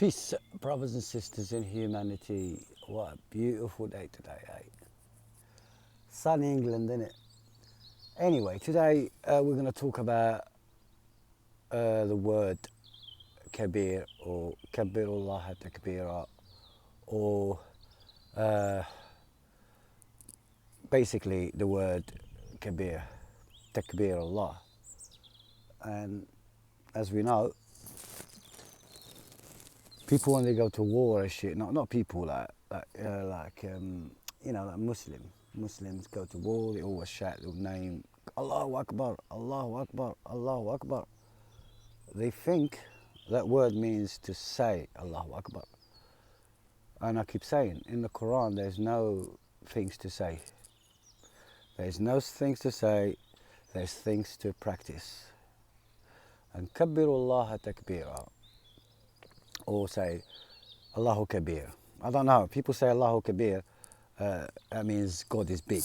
Peace, brothers and sisters in humanity. What a beautiful day today, eh? Sunny England, innit? Anyway, today we're going to talk about the word kabir or kabirullah takbira, or basically the word kabir, takbirullah. And as we know, people when they go to war and shit, not people like Muslims go to war, they always shout the name Allahu Akbar, Allahu Akbar, Allahu Akbar. They think that word means to say Allahu Akbar. And I keep saying, in the Quran there's no things to say. There's no things to say, there's things to practice. And kabbirullah takbira, or say Allahu Kabir. I don't know, people say Allahu Kabir, that means God is big.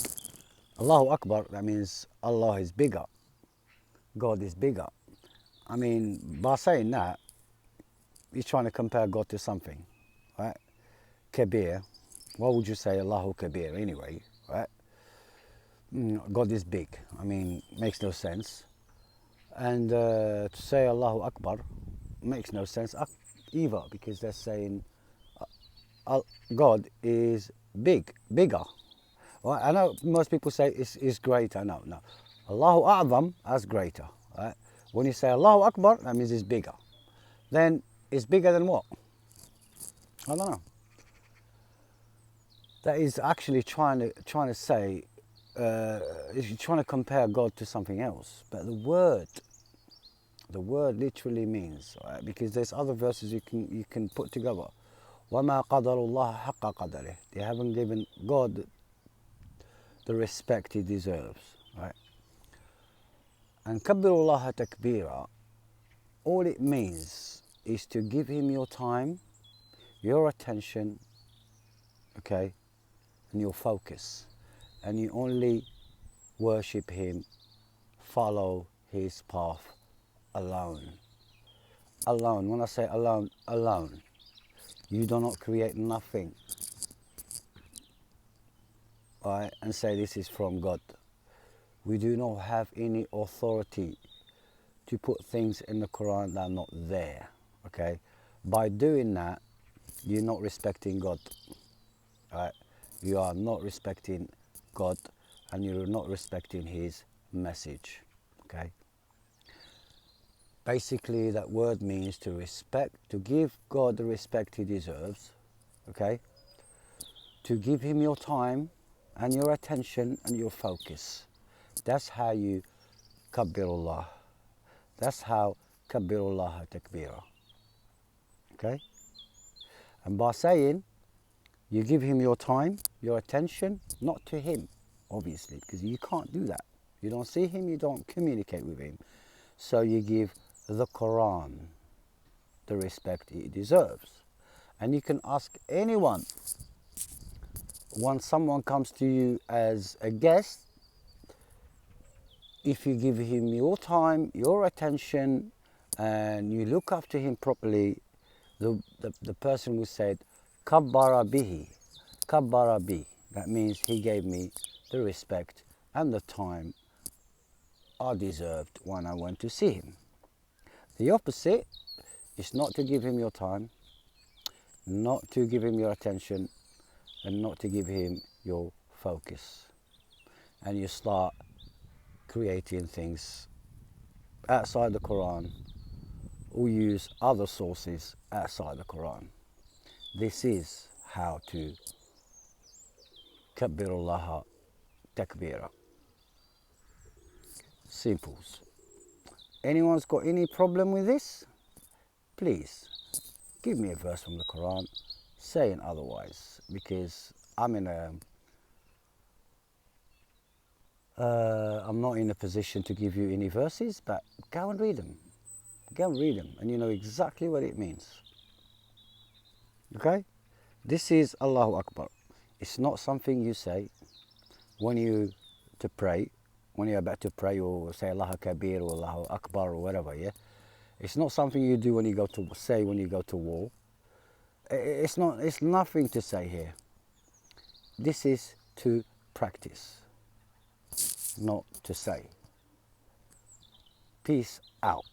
Allahu Akbar, that means Allah is bigger. God is bigger. I mean, by saying that, you're trying to compare God to something, right? Kabir, why would you say Allahu Kabir anyway, right? God is big. I mean, makes no sense. And to say Allahu Akbar makes no sense either, because they're saying God is bigger. Right? I know most people say is greater. No. Allahu A'zam, that's greater. Right? When you say Allahu Akbar, that means it's bigger. Then it's bigger than what? I don't know. That is actually trying to say, you're trying to compare God to something else. But the word literally means, right? Because there's other verses you can put together. وَمَا قَدَرُ اللَّهَ حَقَّ قَدَرِهِ. They haven't given God the respect he deserves, right? And kabbirullah takbira, all it means is to give him your time, your attention, okay, and your focus. And you only worship him, follow his path alone. Alone. When I say alone, alone. You do not create nothing, right, and say this is from God. We do not have any authority to put things in the Quran that are not there, okay? By doing that, you're not respecting God, right? You are not respecting God, and you're not respecting his message, okay? Basically, that word means to respect, to give God the respect he deserves, okay? To give him your time and your attention and your focus. That's how you kabbirullah. That's how kabbirullah takbira, okay? And by saying, you give him your time, your attention, not to him, obviously, because you can't do that. You don't see him, you don't communicate with him. So you give the Quran the respect it deserves. And you can ask anyone, once someone comes to you as a guest, if you give him your time, your attention, and you look after him properly, the person who said, kabbara bihi, kabbara bi. That means he gave me the respect and the time I deserved when I went to see him. The opposite is not to give him your time, not to give him your attention, and not to give him your focus. And you start creating things outside the Quran, or use other sources outside the Quran. This is how to kabbirullah takbira. Simples. Anyone's got any problem with this? Please give me a verse from the Quran saying otherwise, because I'm not in a position to give you any verses, but go and read them. Go and read them, and you know exactly what it means. Okay? This is Allahu Akbar. It's not something you say when you're about to pray, or say Allahu Kabir or Allahu Akbar or whatever, yeah? It's not something you do when you go to war. It's nothing to say here. This is to practice, not to say. Peace out.